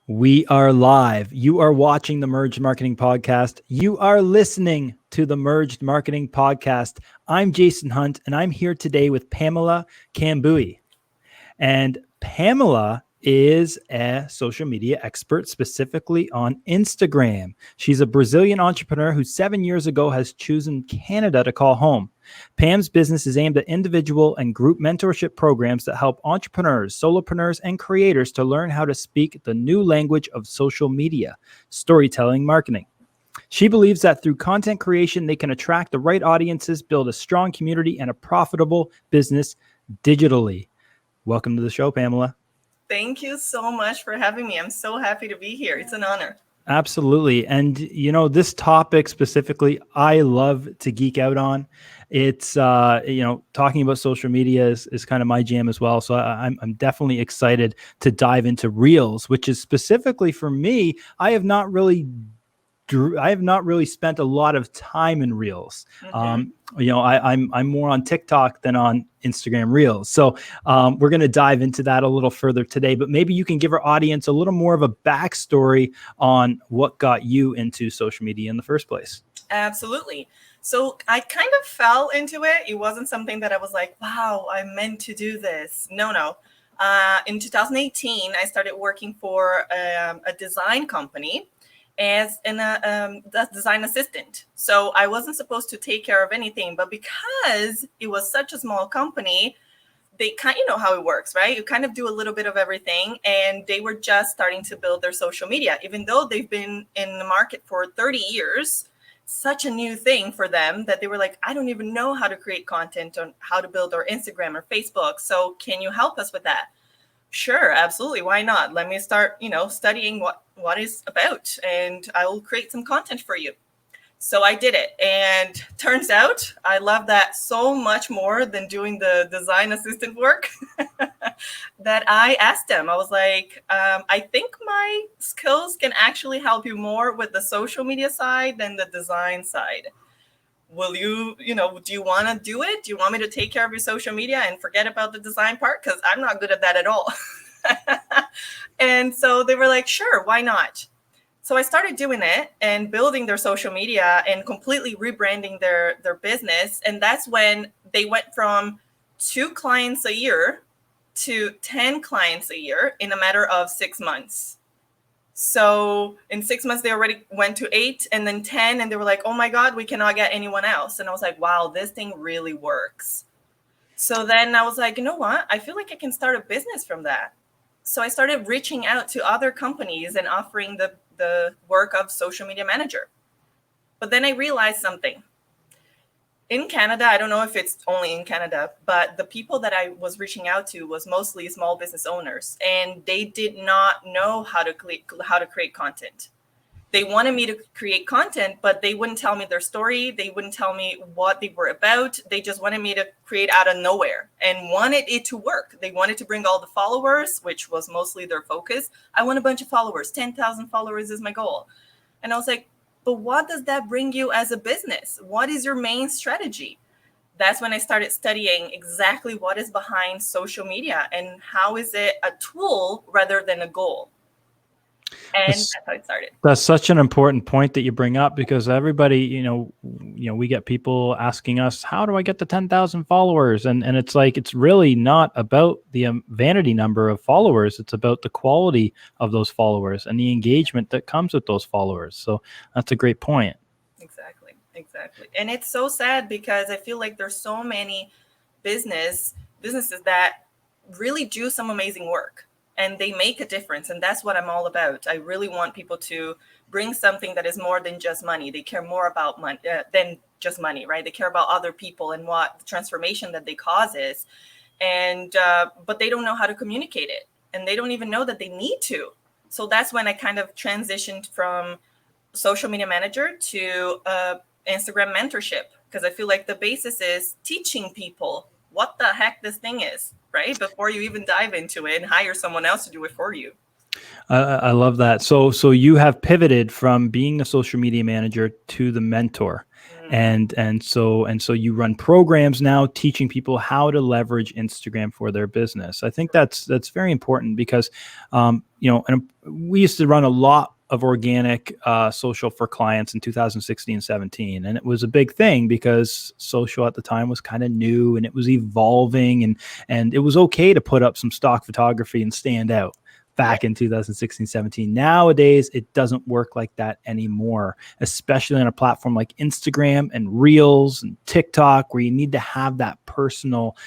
We are live. You are watching the Merged Marketing Podcast. You are listening to the Merged Marketing Podcast. I'm Jason Hunt, and I'm here today with Pamela Cambui. And Pamela is a social media expert, specifically on Instagram. She's a Brazilian entrepreneur who 7 years ago has chosen Canada to call home. Pam's business is aimed at individual and group mentorship programs that help entrepreneurs, solopreneurs, and creators to learn how to speak the new language of social media, storytelling, marketing. She believes that through content creation, they can attract the right audiences, build a strong community, and a profitable business digitally. Welcome to the show, Pamela. Thank you so much for having me. I'm so happy to be here. It's an honor. Absolutely. And, this topic specifically, I love to geek out on. It's, talking about social media is kind of my jam as well. So I'm definitely excited to dive into Reels, which is specifically for me. I have not really spent a lot of time in Reels. I'm more on TikTok than on Instagram Reels. So we're going to dive into that a little further today, but maybe you can give our audience a little more of a backstory on what got you into social media in the first place. Absolutely. So I kind of fell into it. It wasn't something that I was like, wow, I meant to do this. No. In 2018, I started working for a design company as a design assistant. So I wasn't supposed to take care of anything, but because it was such a small company, they you know how it works, right? You kind of do a little bit of everything, and they were just starting to build their social media, even though they've been in the market for 30 years. Such a new thing for them that they were like, I don't even know how to create content on how to build our Instagram or Facebook. So can you help us with that? Sure, absolutely. Why not? Let me start, studying what is about, and I will create some content for you. So I did it, and turns out I love that so much more than doing the design assistant work that I asked them. I was like, I think my skills can actually help you more with the social media side than the design side. Will you, do you want to do it? Do you want me to take care of your social media and forget about the design part? Because I'm not good at that at all. And so they were like, sure, why not? So I started doing it and building their social media and completely rebranding their business. And that's when they went from 2 clients a year to 10 clients a year in a matter of 6 months. So in 6 months, they already went to 8 and then 10. And they were like, oh, my God, we cannot get anyone else. And I was like, wow, this thing really works. So then I was like, you know what? I feel like I can start a business from that. So I started reaching out to other companies and offering the work of social media manager. But then I realized something. In Canada, I don't know if it's only in Canada, but the people that I was reaching out to was mostly small business owners, and they did not know how to create content. They wanted me to create content, but they wouldn't tell me their story. They wouldn't tell me what they were about. They just wanted me to create out of nowhere and wanted it to work. They wanted to bring all the followers, which was mostly their focus. I want a bunch of followers. 10,000 followers is my goal. And I was like, but what does that bring you as a business? What is your main strategy? That's when I started studying exactly what is behind social media and how is it a tool rather than a goal. And that's how it started. That's such an important point that you bring up, because everybody, we get people asking us, how do I get to 10,000 followers? And it's like, it's really not about the vanity number of followers. It's about the quality of those followers and the engagement that comes with those followers. So that's a great point. Exactly. And it's so sad because I feel like there's so many businesses that really do some amazing work. And they make a difference. And that's what I'm all about. I really want people to bring something that is more than just money. They care more about money than just money, right? They care about other people and what the transformation that they cause is. And but they don't know how to communicate it. And they don't even know that they need to. So that's when I kind of transitioned from social media manager to Instagram mentorship, because I feel like the basis is teaching people what the heck this thing is, right? Before you even dive into it and hire someone else to do it for you. I love that. So you have pivoted from being a social media manager to the mentor. And so you run programs now teaching people how to leverage Instagram for their business. I think that's very important because and we used to run a lot of organic social for clients in 2016, 17. And it was a big thing because social at the time was kind of new and it was evolving, and it was okay to put up some stock photography and stand out back in 2016, 17. Nowadays, it doesn't work like that anymore, especially on a platform like Instagram and Reels and TikTok, where you need to have that personal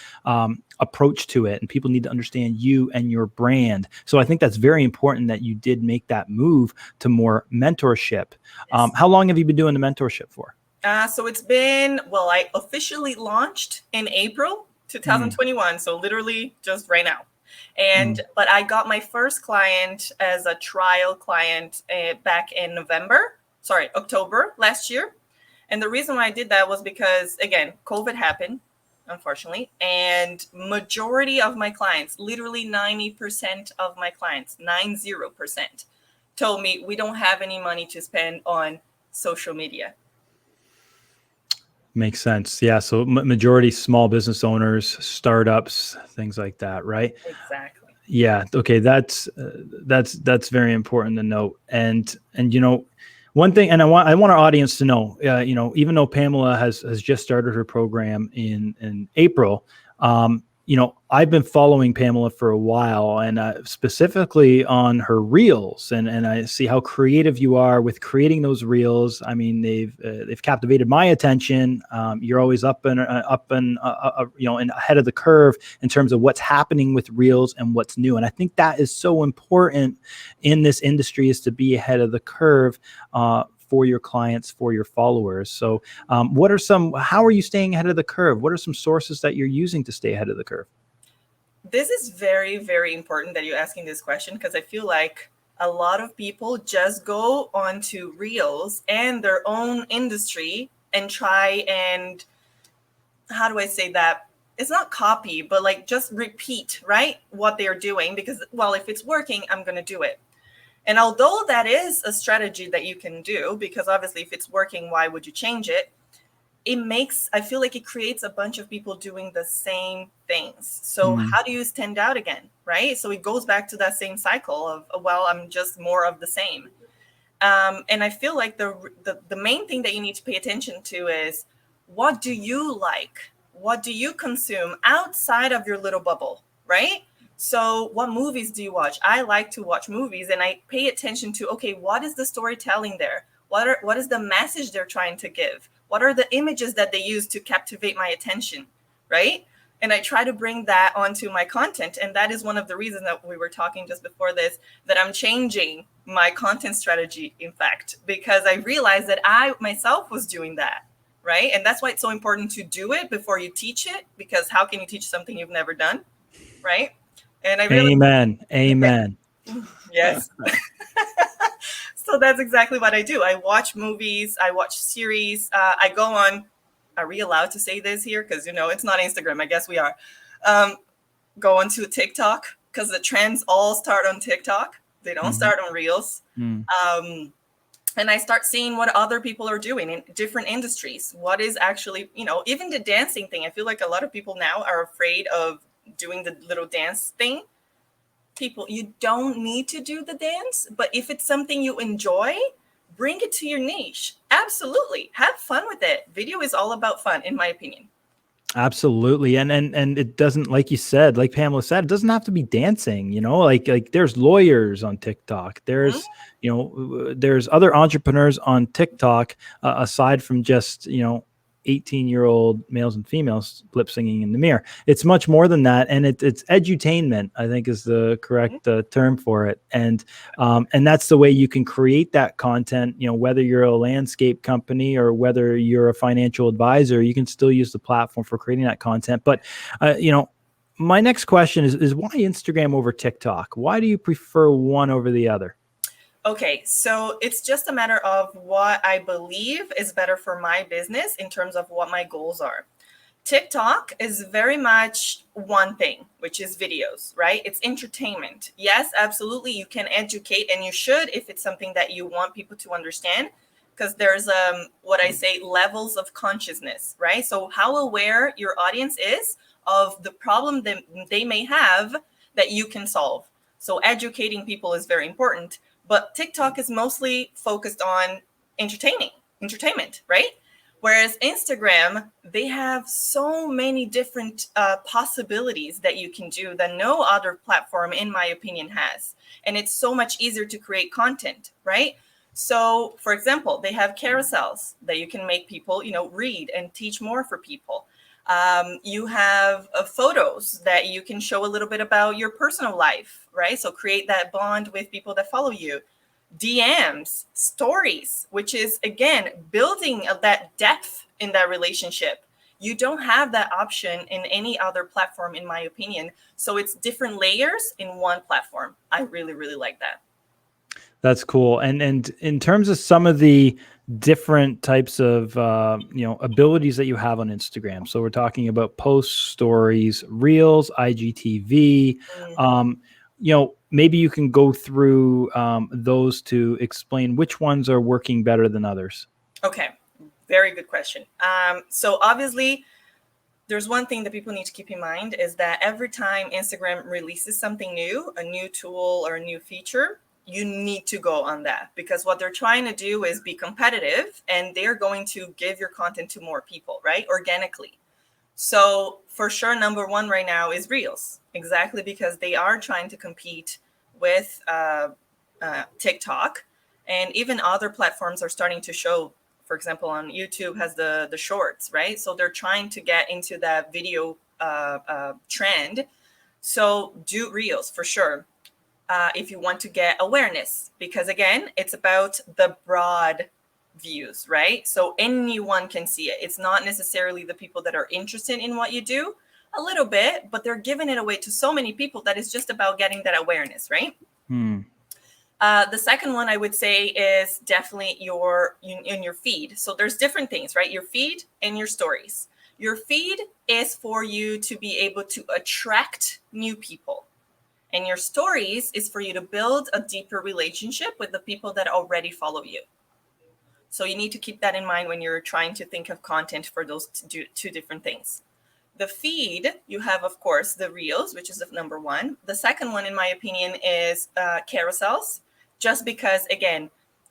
approach to it, and people need to understand you and your brand. So I think that's very important that you did make that move to more mentorship. How long have you been doing the mentorship for? So it's been, I officially launched in April 2021. So literally just right now. But I got my first client as a trial client back in October last year. And the reason why I did that was because, again, COVID happened, unfortunately. And majority of my clients, literally 90% of my clients, 90%, told me we don't have any money to spend on social media. Makes sense. Yeah. So majority small business owners, startups, things like that, right? Exactly. Yeah. Okay. That's very important to note. And one thing, and I want our audience to know, even though Pamela has just started her program in April, I've been following Pamela for a while, and specifically on her reels, and I see how creative you are with creating those reels. I mean, they've captivated my attention. You're always up and ahead of the curve in terms of what's happening with reels and what's new. And I think that is so important in this industry, is to be ahead of the curve for your clients, for your followers. So how are you staying ahead of the curve? What are some sources that you're using to stay ahead of the curve? This is very, very important that you're asking this question, because I feel like a lot of people just go onto Reels and their own industry and try and, how do I say that? It's not copy, but like just repeat, right? What they're doing, because, if it's working, I'm going to do it. And although that is a strategy that you can do, because obviously if it's working, why would you change it? I feel like it creates a bunch of people doing the same things. So how do you stand out again, right? So it goes back to that same cycle of, I'm just more of the same. And I feel like the main thing that you need to pay attention to is, what do you like? What do you consume outside of your little bubble, right? So what movies do you watch? I like to watch movies, and I pay attention to, okay, what is the storytelling there? What is the message they're trying to give? What are the images that they use to captivate my attention, right? And I try to bring that onto my content. And that is one of the reasons that we were talking just before this, that I'm changing my content strategy, in fact, because I realized that I myself was doing that, right? And that's why it's so important to do it before you teach it, because how can you teach something you've never done, right? And I really, Amen. Yes. So that's exactly what I do. I watch movies, I watch series. I go on, are we allowed to say this here? Because, it's not Instagram. I guess we are. Go on to TikTok, because the trends all start on TikTok. They don't start on Reels. And I start seeing what other people are doing in different industries. What is actually, even the dancing thing. I feel like a lot of people now are afraid of doing the little dance thing. People, you don't need to do the dance, but if it's something you enjoy, bring it to your niche. Absolutely. Have fun with it. Video is all about fun, in my opinion. Absolutely. And it doesn't, like you said, like Pamela said, it doesn't have to be dancing, like there's lawyers on TikTok. There's, there's other entrepreneurs on TikTok, aside from just, 18-year-old males and females lip singing in the mirror. It's much more than that. And it's edutainment, I think, is the correct term for it. And that's the way you can create that content, whether you're a landscape company or whether you're a financial advisor, you can still use the platform for creating that content. But, my next question is why Instagram over TikTok? Why do you prefer one over the other? Okay, so it's just a matter of what I believe is better for my business in terms of what my goals are. TikTok is very much one thing, which is videos, right? It's entertainment. Yes, absolutely. You can educate, and you should, if it's something that you want people to understand. because there's what I say levels of consciousness, right? So how aware your audience is of the problem that they may have that you can solve. So educating people is very important, but TikTok is mostly focused on entertainment, right? Whereas Instagram, they have so many different possibilities that you can do that no other platform, in my opinion, has. And it's so much easier to create content, right? So, for example, they have carousels that you can make people, read and teach more for people. You have photos that you can show a little bit about your personal life, right? So create that bond with people that follow you. DMs, stories, which is, again, building that depth in that relationship. You don't have that option in any other platform, in my opinion. So it's different layers in one platform. I really, really like that. That's cool. And in terms of some of the different types of abilities that you have on Instagram, so we're talking about posts, stories, reels, IGTV. Maybe you can go through those to explain which ones are working better than others. Okay, very good question. So obviously, there's one thing that people need to keep in mind is that every time Instagram releases something new, a new tool or a new feature, you need to go on that, because what they're trying to do is be competitive, and they're going to give your content to more people, right? Organically. So for sure, number one right now is Reels, exactly because they are trying to compete with TikTok, and even other platforms are starting to show. For example, on YouTube has the shorts, right? So they're trying to get into that video trend. So do Reels for sure. If you want to get awareness, because again, it's about the broad views, right? So anyone can see it. It's not necessarily the people that are interested in what you do, a little bit, but they're giving it away to so many people that it's just about getting that awareness, right? The second one I would say is definitely in your feed. So there's different things, right? Your feed and your stories. Your feed is for you to be able to attract new people. And your stories is for you to build a deeper relationship with the people that already follow you. So you need to keep that in mind when you're trying to think of content for those two different things. The feed, you have, of course, the Reels, which is the number one. The second one, in my opinion, is carousels, just because, again,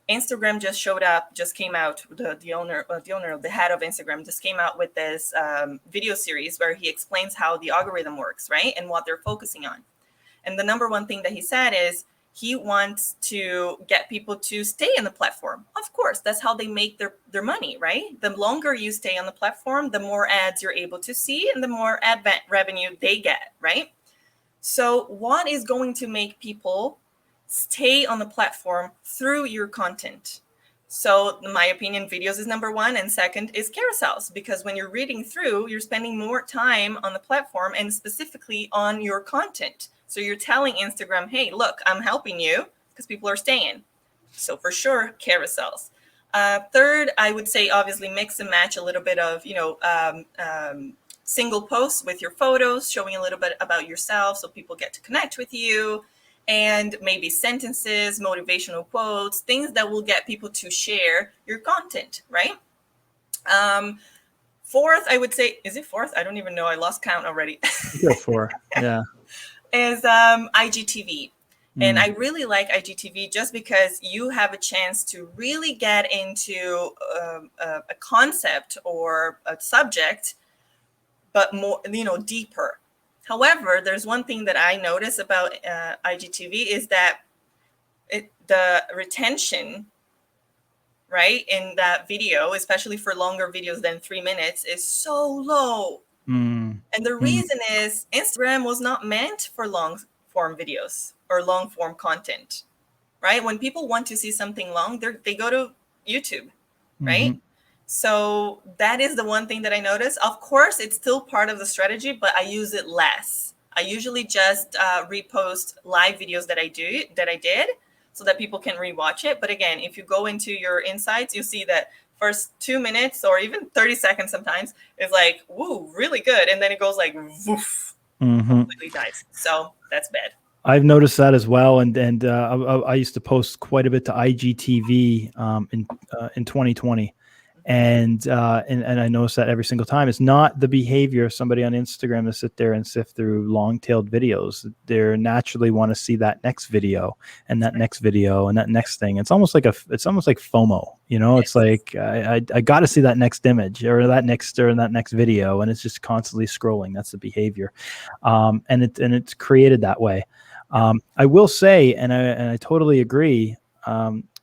Instagram just came out, the head of Instagram just came out with this video series where he explains how the algorithm works, right? And what they're focusing on. And the number one thing that he said is he wants to get people to stay in the platform. Of course, that's how they make their money, right? The longer you stay on the platform, the more ads you're able to see and the more ad revenue they get, right? So what is going to make people stay on the platform through your content? So in my opinion, videos is number one, and second is carousels, because when you're reading through, you're spending more time on the platform and specifically on your content. So you're telling Instagram, hey, look, I'm helping you, because people are staying. So for sure, carousels. Third, I would say obviously mix and match a little bit of, single posts with your photos, showing a little bit about yourself so people get to connect with you, and maybe sentences, motivational quotes, things that will get people to share your content, right? Fourth, I would say, is it fourth? I don't even know. I lost count already. Go for yeah. Is IGTV. And I really like IGTV just because you have a chance to really get into a concept or a subject, but more, deeper. However, there's one thing that I notice about IGTV is that the retention, right, in that video, especially for longer videos than 3 minutes, is so low. And the reason is Instagram was not meant for long form videos or long form content, right? When people want to see something long, they go to YouTube, right? So that is the one thing that I noticed. Of course, it's still part of the strategy, but I use it less. I usually just repost live videos that I did so that people can rewatch it. But again, if you go into your insights, you see that first 2 minutes or even 30 seconds sometimes is woo, really good. And then it goes woof, completely dies. So that's bad. I've noticed that as well, and I used to post quite a bit to IGTV in 2020, and I noticed that every single time. It's not the behavior of somebody on Instagram to sit there and sift through long-tailed videos. They naturally want to see that next video and that next video and that next thing. It's almost like FOMO. It's like I got to see that next image or that next video, and it's just constantly scrolling. That's the behavior, and it's created that way. I will say, and I totally agree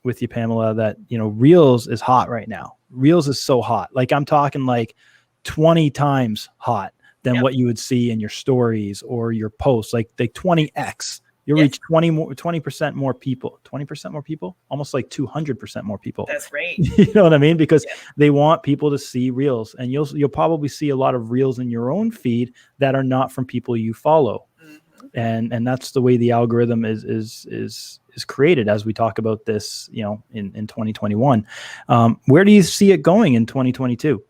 with you, Pamela, that Reels is hot right now. Reels is so hot. Like I'm talking like 20 times hot than what you would see in your stories or your posts, like 20x. You'll reach 20% more people, 20% more people, almost like 200% more people. That's great. You know what I mean? Because they want people to see Reels, and you'll probably see a lot of Reels in your own feed that are not from people you follow. And that's the way the algorithm is created, as we talk about this, in 2021. Where do you see it going in 2022?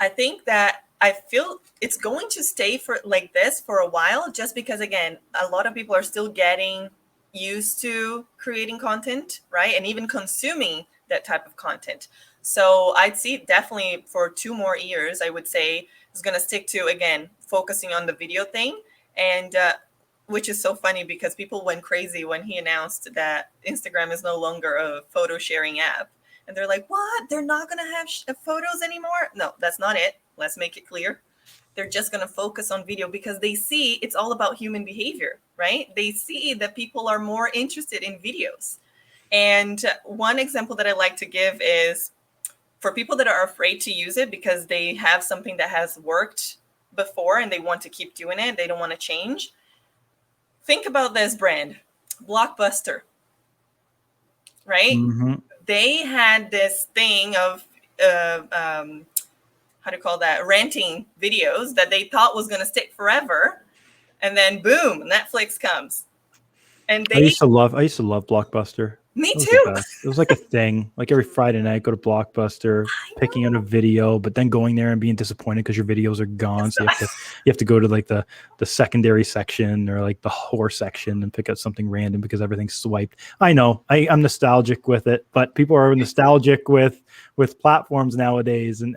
I think that I feel it's going to stay for like this for a while, just because, again, a lot of people are still getting used to creating content, right? And even consuming that type of content. So I'd see definitely for 2 more years, I would say it's going to stick to, again, focusing on the video thing. And which is so funny because people went crazy when he announced that Instagram is no longer a photo sharing app. And they're like, what? They're not going to have photos anymore? No, that's not it. Let's make it clear. They're just going to focus on video because they see it's all about human behavior, right? They see that people are more interested in videos. And one example that I like to give is for people that are afraid to use it because they have something that has worked before and they want to keep doing it, they don't want to change. Think about this brand, Blockbuster, right? They had this thing of how to call that, renting videos that they thought was going to stick forever, and then boom, Netflix comes. And I used to love Blockbuster. Me too. It was like a thing. Like every Friday night, go to Blockbuster, picking out a video, but then going there and being disappointed because your videos are gone. So you have to go to like the secondary section or like the horror section and pick out something random because everything's swiped. I know I'm nostalgic with it, but people are nostalgic with platforms nowadays and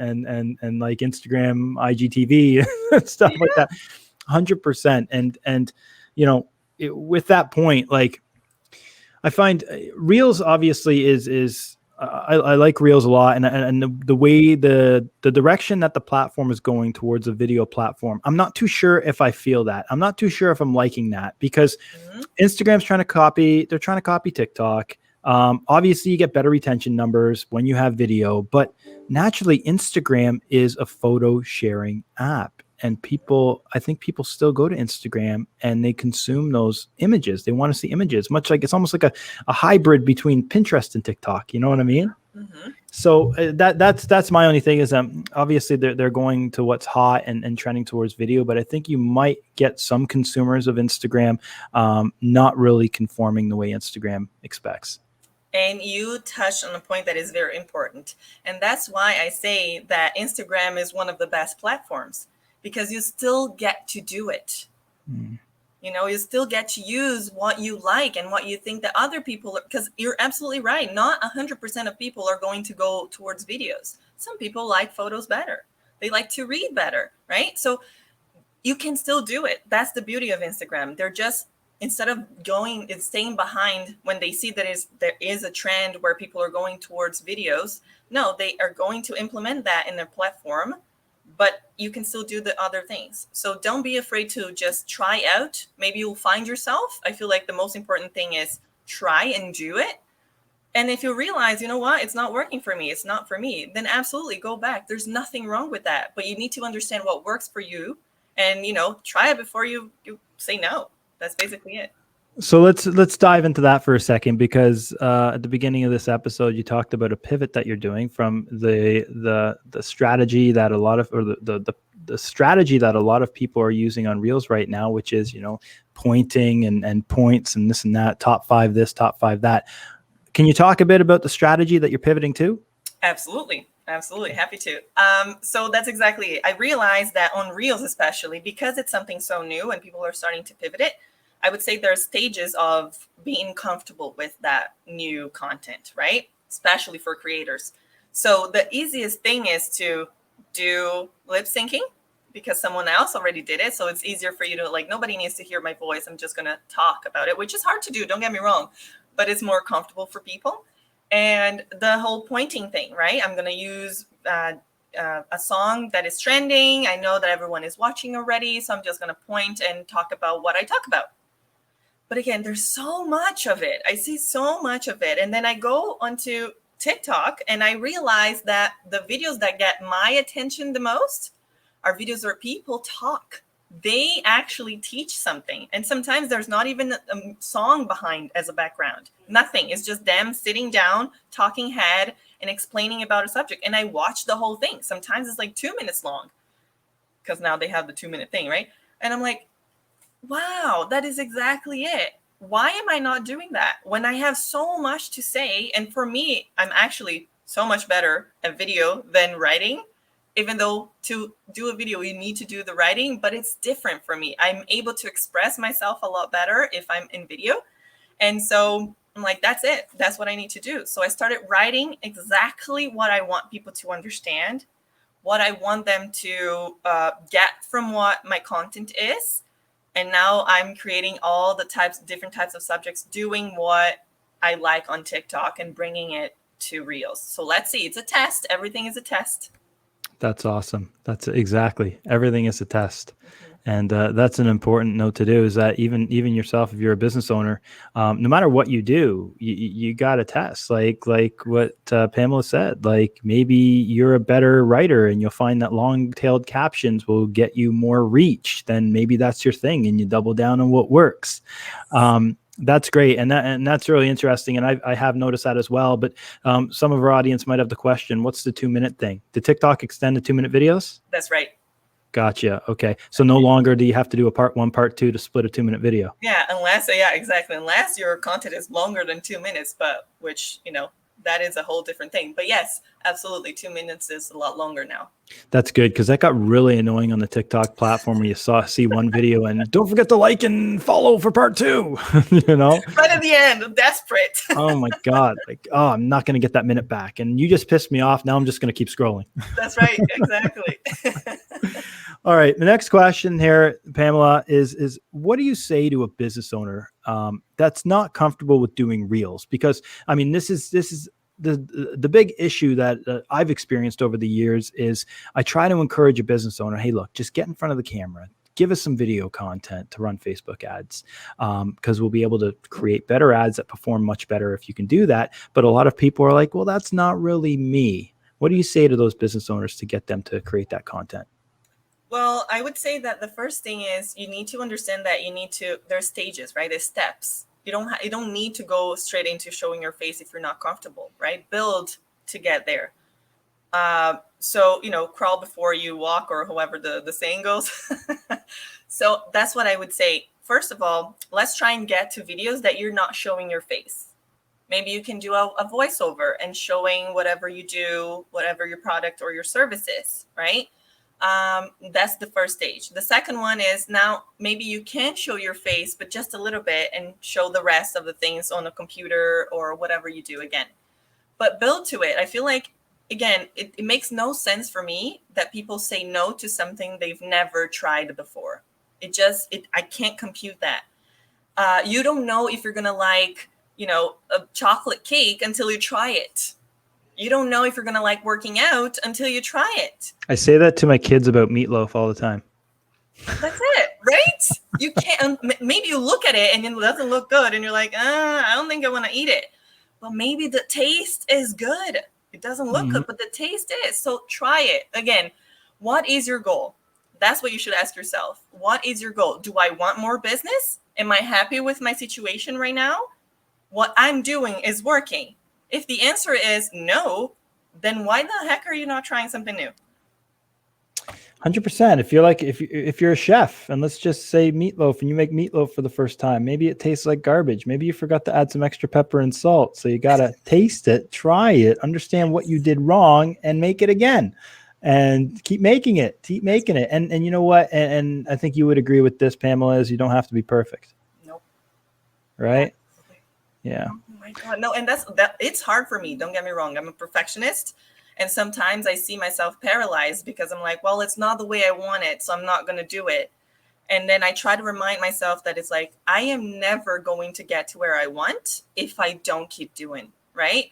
like Instagram, IGTV, and stuff like that. 100%. And with that point, like, I find Reels obviously is I like Reels a lot, and the way the direction that the platform is going towards a video platform, I'm not too sure if I feel that. I'm not too sure if I'm liking that because Instagram's trying to copy TikTok. Obviously, you get better retention numbers when you have video, but naturally, Instagram is a photo sharing app. And I think people still go to Instagram and they consume those images. They want to see images, much like it's almost like a hybrid between Pinterest and TikTok. You know what I mean? So that's my only thing is obviously they're going to what's hot and trending towards video, but I think you might get some consumers of Instagram not really conforming the way Instagram expects. And you touched on a point that is very important. And that's why I say that Instagram is one of the best platforms. Because you still get to do it. You still get to use what you like and what you think that other people, because you're absolutely right. Not 100% of people are going to go towards videos. Some people like photos better. They like to read better, right? So you can still do it. That's the beauty of Instagram. They're just, instead of going and staying behind when they see that there is a trend where people are going towards videos, no, they are going to implement that in their platform. But you can still do the other things. So don't be afraid to just try out. Maybe you'll find yourself. I feel like the most important thing is try and do it. And if you realize, you know what, it's not working for me, it's not for me, then absolutely go back. There's nothing wrong with that. But you need to understand what works for you and, try it before you say no. That's basically it. So let's dive into that for a second, because at the beginning of this episode, you talked about a pivot that you're doing from the strategy that a lot of, or the strategy that a lot of people are using on Reels right now, which is, pointing and points and this and that, top 5 this, top 5 that. Can you talk a bit about the strategy that you're pivoting to? Absolutely. Happy to. So that's exactly it. I realized that on Reels, especially because it's something so new and people are starting to pivot it, I would say there's stages of being comfortable with that new content, right? Especially for creators. So the easiest thing is to do lip syncing because someone else already did it. So it's easier for you to like, nobody needs to hear my voice. I'm just going to talk about it, which is hard to do. Don't get me wrong, but it's more comfortable for people. And the whole pointing thing, right? I'm going to use a song that is trending. I know that everyone is watching already. So I'm just going to point and talk about what I talk about. But again, there's so much of it. I see so much of it. And then I go onto TikTok and I realize that the videos that get my attention the most are videos where people talk. They actually teach something. And sometimes there's not even a song behind as a background. Nothing. It's just them sitting down, talking head, and explaining about a subject. And I watch the whole thing. Sometimes it's like 2 minutes long because now they have the 2-minute thing, right? And I'm like, wow, that is exactly it. Why am I not doing that when I have so much to say? And for me, I'm actually so much better at video than writing, even though to do a video, you need to do the writing, but it's different for me. I'm able to express myself a lot better if I'm in video. And so I'm like, that's it. That's what I need to do. So I started writing exactly what I want people to understand, what I want them to get from what my content is. And now I'm creating all the different types of subjects, doing what I like on TikTok and bringing it to Reels. So let's see. It's a test. Everything is a test. That's awesome. That's exactly. Everything is a test. And that's an important note to do, is that even yourself, if you're a business owner, no matter what you do, you got to test, like what Pamela said. Like, maybe you're a better writer and you'll find that long-tailed captions will get you more reach. Then maybe that's your thing and you double down on what works. That's great. And that's really interesting. And I have noticed that as well. But some of our audience might have the question, what's the 2-minute thing? Did TikTok extend the 2-minute videos? That's right. Gotcha. Okay. So no longer do you have to do a part 1, part 2 to split a 2-minute video. Yeah, exactly. Unless your content is longer than 2 minutes, but which, that is a whole different thing. But yes, absolutely. 2 minutes is a lot longer now. That's good, because that got really annoying on the TikTok platform where you see one video and don't forget to like and follow for part 2, Right at the end, I'm desperate. Oh my God. Like, oh, I'm not going to get that minute back. And you just pissed me off. Now I'm just going to keep scrolling. That's right. Exactly. All right. The next question here, Pamela, is what do you say to a business owner that's not comfortable with doing Reels? Because I mean, this is the big issue that I've experienced over the years is I try to encourage a business owner, hey, look, just get in front of the camera. Give us some video content to run Facebook ads, because we'll be able to create better ads that perform much better if you can do that. But a lot of people are like, well, that's not really me. What do you say to those business owners to get them to create that content? Well, I would say that the first thing is you need to understand that there's stages, right? There's steps. You don't need to go straight into showing your face if you're not comfortable, right? Build to get there. So, crawl before you walk, or however the saying goes. So that's what I would say. First of all, let's try and get to videos that you're not showing your face. Maybe you can do a voiceover and showing whatever you do, whatever your product or your service is, right? That's the first stage. The second one is now maybe you can show your face, but just a little bit, and show the rest of the things on a computer or whatever you do again. But build to it. I feel like, again, it makes no sense for me that people say no to something they've never tried before. I can't compute that. You don't know if you're going to like, a chocolate cake until you try it. You don't know if you're going to like working out until you try it. I say that to my kids about meatloaf all the time. That's it, right? You can't, maybe you look at it and it doesn't look good and you're like, I don't think I want to eat it. Well, maybe the taste is good. It doesn't look good, but the taste is. So try it. Again, what is your goal? That's what you should ask yourself. What is your goal? Do I want more business? Am I happy with my situation right now? What I'm doing is working. If the answer is no, then why the heck are you not trying something new? 100%. If you're a chef, and let's just say meatloaf, and you make meatloaf for the first time, maybe it tastes like garbage. Maybe you forgot to add some extra pepper and salt. So you got to taste it, try it, understand what you did wrong, and make it again, and keep making it. And you know what? And I think you would agree with this, Pamela, is you don't have to be perfect. Nope. right? Absolutely. Yeah. Oh my God. No, and it's hard for me. Don't get me wrong. I'm a perfectionist. And sometimes I see myself paralyzed because I'm like, well, it's not the way I want it, so I'm not going to do it. And then I try to remind myself that it's like, I am never going to get to where I want if I don't keep doing, right?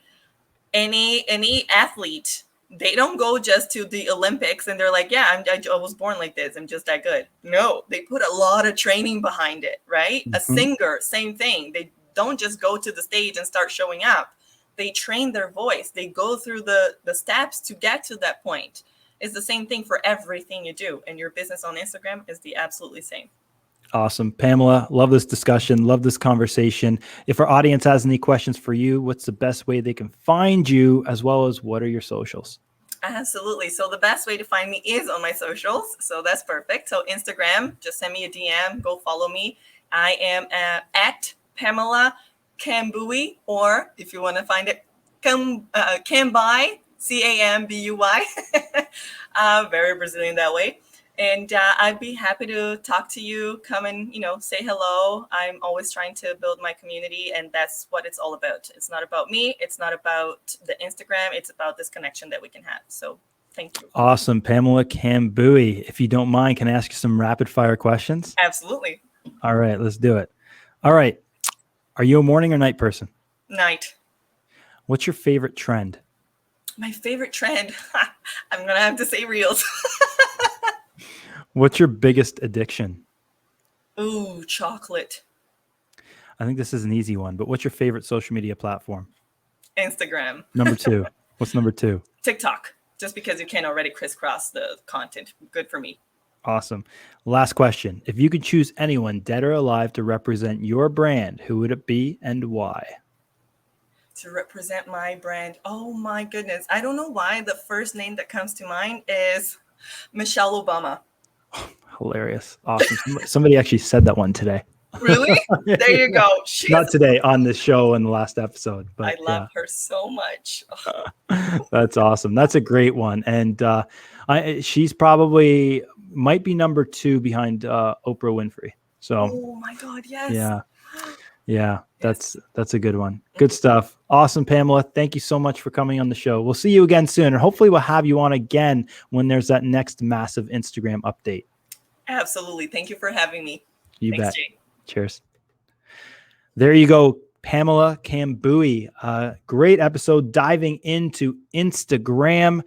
Any athlete, they don't go just to the Olympics and they're like, yeah, I was born like this, I'm just that good. No, they put a lot of training behind it, right? A Mhm. singer, same thing. They don't just go to the stage and start showing up. They train their voice. They go through the steps to get to that point. It's the same thing for everything you do, and your business on Instagram is the absolutely same. Awesome. Pamela, love this discussion. Love this conversation. If our audience has any questions for you, what's the best way they can find you, as well as what are your socials? Absolutely. So the best way to find me is on my socials. So that's perfect. So Instagram, just send me a DM, go follow me. I am at Pamela Cambui, or if you want to find it, Cambuy, Cambuy. Very Brazilian that way. And I'd be happy to talk to you. Come and, say hello. I'm always trying to build my community, and that's what it's all about. It's not about me. It's not about the Instagram. It's about this connection that we can have. So thank you. Awesome. Pamela Cambui. If you don't mind, can I ask you some rapid fire questions? Absolutely. All right, let's do it. All right. Are you a morning or night person? Night. What's your favorite trend? My favorite trend. I'm going to have to say reels. What's your biggest addiction? Ooh, chocolate. I think this is an easy one, but what's your favorite social media platform? Instagram. Number 2. What's number 2? TikTok. Just because you can already crisscross the content. Good for me. Awesome. Last question. If you could choose anyone, dead or alive, to represent your brand, who would it be and why? To represent my brand. Oh my goodness. I don't know why the first name that comes to mind is Michelle Obama. Hilarious. Awesome. Somebody actually said that one today. Really? There you go. Not today, on the show in the last episode. But I love her so much. That's awesome. That's a great one. And she's probably might be number 2 behind Oprah Winfrey. So, oh my God, yes. Yeah, that's a good one. Good stuff. Awesome, Pamela. Thank you so much for coming on the show. We'll see you again soon, and hopefully we'll have you on again when there's that next massive Instagram update. Absolutely. Thank you for having me. Thanks, bet. Jay. Cheers. There you go, Pamela Cambui. Great episode diving into Instagram.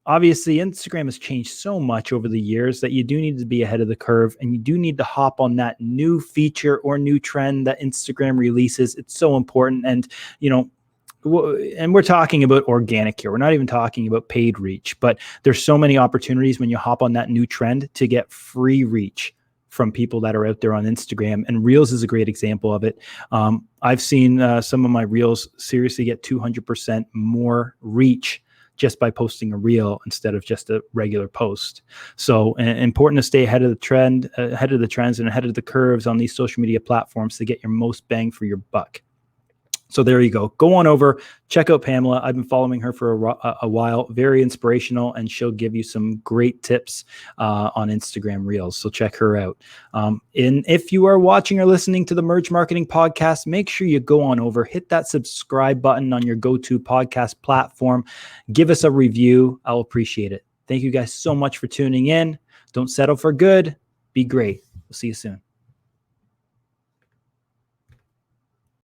Obviously, Instagram has changed so much over the years that you do need to be ahead of the curve, and you do need to hop on that new feature or new trend that Instagram releases. It's so important. And, and we're talking about organic here. We're not even talking about paid reach, but there's so many opportunities when you hop on that new trend to get free reach from people that are out there on Instagram. And Reels is a great example of it. I've seen some of my Reels seriously get 200% more reach just by posting a reel instead of just a regular post. So important to stay ahead of the trend, ahead of the trends, and ahead of the curves on these social media platforms to get your most bang for your buck. So there you go. Go on over, check out Pamela. I've been following her for a while. Very inspirational, and she'll give you some great tips on Instagram Reels. So check her out. And if you are watching or listening to the Merge Marketing Podcast, make sure you go on over, hit that subscribe button on your go-to podcast platform. Give us a review. I'll appreciate it. Thank you guys so much for tuning in. Don't settle for good. Be great. We'll see you soon.